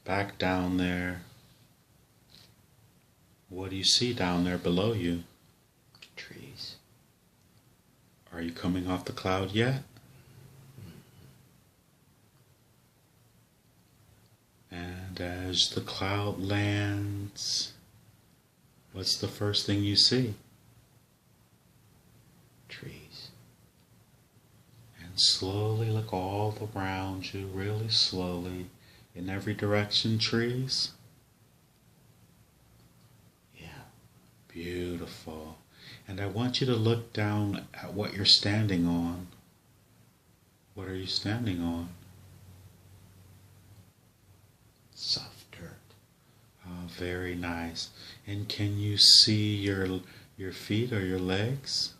Back down there. What do you see down there below you? Trees. Are you coming off the cloud yet? And as the cloud lands, what's the first thing you see? Trees. And slowly look all around you, really slowly. In every direction, trees. Yeah. Beautiful. And I want you to look down at what you're standing on. What are you standing on? Soft dirt. Oh, very nice. And can you see your feet or your legs?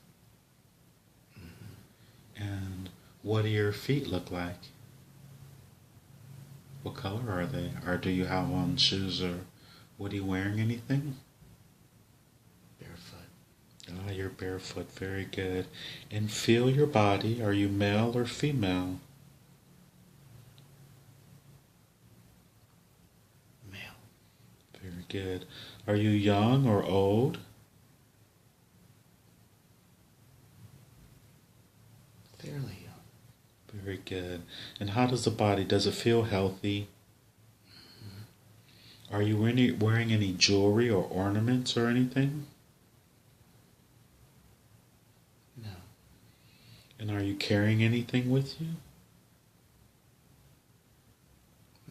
Mm-hmm. And what do your feet look like? What color are they? Or do you have on shoes, or what are you wearing, anything? Barefoot. Ah, you're barefoot. Very good. And feel your body. Are you male or female? Male. Very good. Are you young or old? Fairly young. Very good. And how does the body, does it feel healthy? Mm-hmm. Are you wearing any jewelry or ornaments or anything? No. And are you carrying anything with you?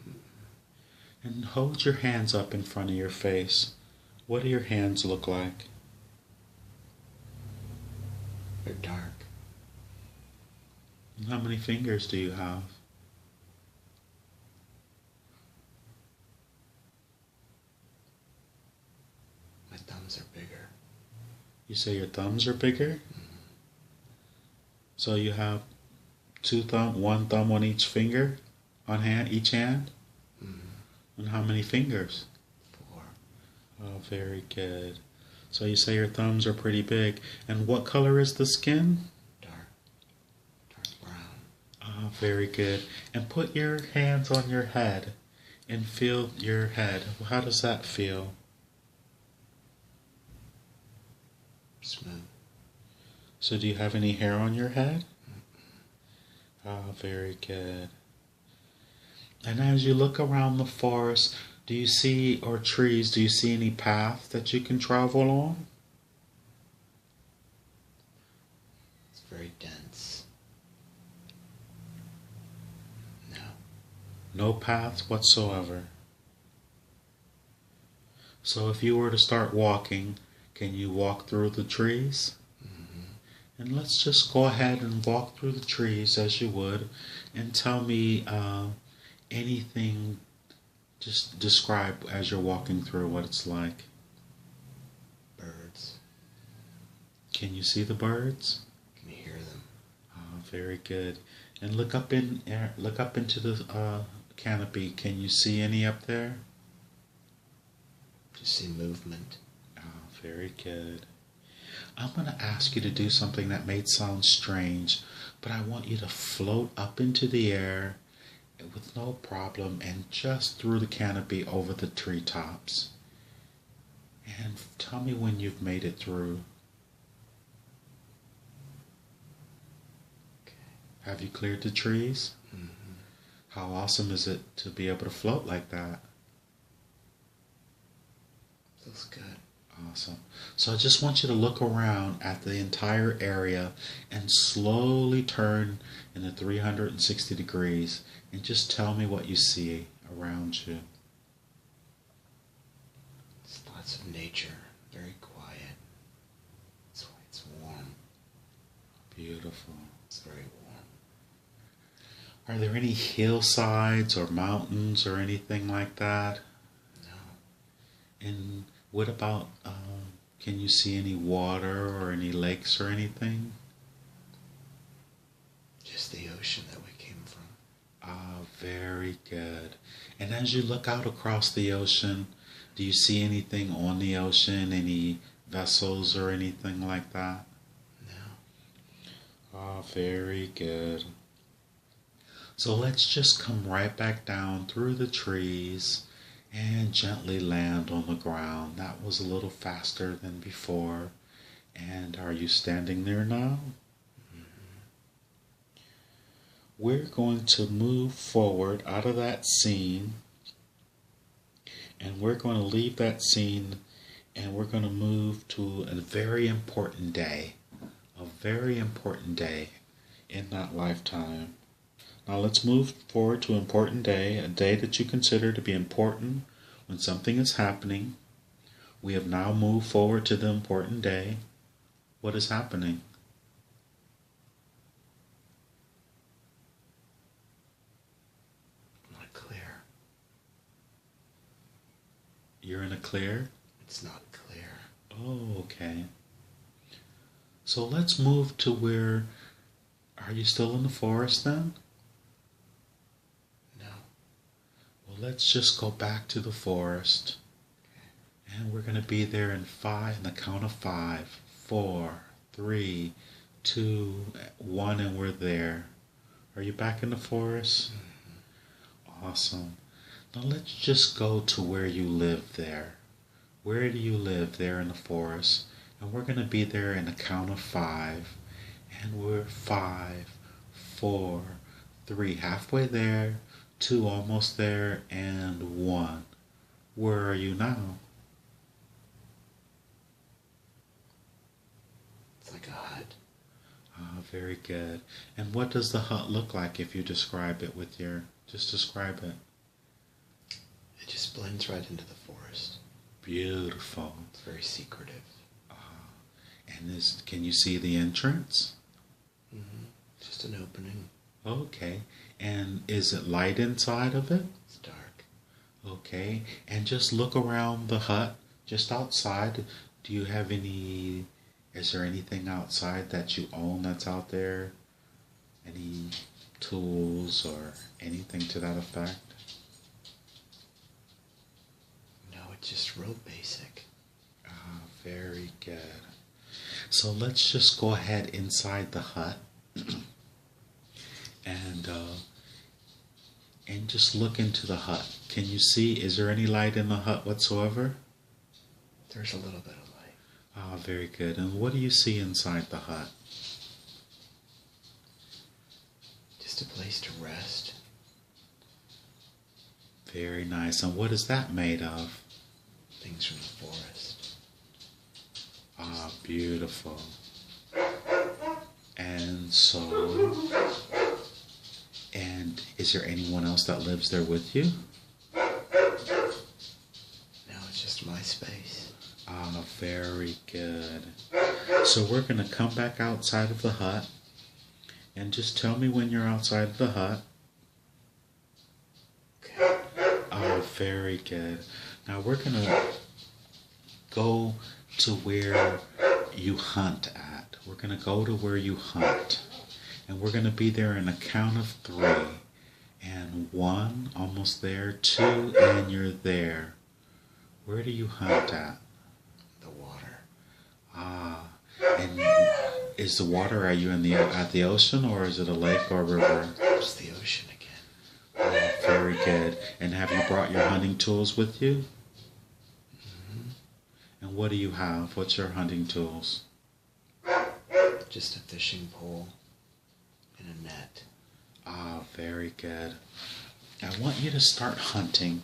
Mm-hmm. And hold your hands up in front of your face. What do your hands look like? They're dark. And how many fingers do you have? My thumbs are bigger. You say your thumbs are bigger? Mm-hmm. So you have one thumb on each finger, each hand? Mm-hmm. And how many fingers? 4. Oh, very good. So you say your thumbs are pretty big. And what color is the skin? Dark brown. Oh, very good. And put your hands on your head and feel your head. How does that feel? Smooth. So do you have any hair on your head? Oh, very good. And as you look around the forest, do you see, or trees, do you see any paths that you can travel on? It's very dense. No. No paths whatsoever. So if you were to start walking, can you walk through the trees? Mm-hmm. And let's just go ahead and walk through the trees as you would, and tell me anything. Just describe as you're walking through what it's like. Birds. Can you see the birds? Can you hear them? Oh, very good. And look up into the canopy. Can you see any up there? Just see movement. Oh, very good. I'm going to ask you to do something that may sound strange, but I want you to float up into the air with no problem and just through the canopy over the treetops. And tell me when you've made it through. Okay. Have you cleared the trees? Mm-hmm. How awesome is it to be able to float like that? Feels good. Awesome. So I just want you to look around at the entire area and slowly turn in the 360 degrees and just tell me what you see around you. It's lots of nature. Very quiet. That's why it's warm. Beautiful. It's very warm. Are there any hillsides or mountains or anything like that? No. And what about, can you see any water or any lakes or anything? Just the ocean that we came from. Ah, very good. And as you look out across the ocean, do you see anything on the ocean, any vessels or anything like that? No. Ah, very good. So let's just come right back down through the trees and gently land on the ground. That was a little faster than before. And are you standing there now? We're going to move forward out of that scene, and we're going to leave that scene, and we're going to move to a very important day. A very important day in that lifetime. Now let's move forward to an important day, a day that you consider to be important when something is happening. We have now moved forward to the important day. What is happening? Not clear. You're in a clear? It's not clear. Oh, okay. So let's move to where... Are you still in the forest then? No. Well, let's just go back to the forest. Okay. And we're going to be there in the count of 5. 4, 3, 2, 1, and we're there. Are you back in the forest? Mm-hmm. Awesome. Now let's just go to where you live there. Where do you live there in the forest? And we're going to be there in the count of 5. And we're 5, 4, 3, halfway there, 2, almost there, and 1. Where are you now? It's like a hut. Ah, very good. And what does the hut look like if you describe it with your... Just describe it. It just blends right into the forest. Beautiful. It's very secretive. And can you see the entrance? Mm-hmm. Just an opening. Okay. And is it light inside of it? It's dark. Okay. And just look around the hut, just outside. Do you have any... Is there anything outside that you own that's out there? Any tools or anything to that effect? No, it's just real basic. Ah, very good. So let's just go ahead inside the hut and just look into the hut. Can you see, is there any light in the hut whatsoever? There's a little bit of light. Ah, very good. And what do you see inside the hut? Just a place to rest. Very nice. And what is that made of? Things from the forest. Ah, beautiful. And is there anyone else that lives there with you? No, it's just my space. Ah, very good. So we're going to come back outside of the hut and just tell me when you're outside of the hut. Okay. Oh, very good. Now we're going to go to where you hunt at. We're going to go to where you hunt. And we're going to be there in a count of 3. And 1, almost there. 2, and you're there. Where do you hunt at? The water. Ah, and is the water, are you at the ocean, or is it a lake or a river? It's the ocean again. Oh, very good. And have you brought your hunting tools with you? Mm-hmm. And what do you have? What's your hunting tools? Just a fishing pole and a net. Ah, very good. I want you to start hunting.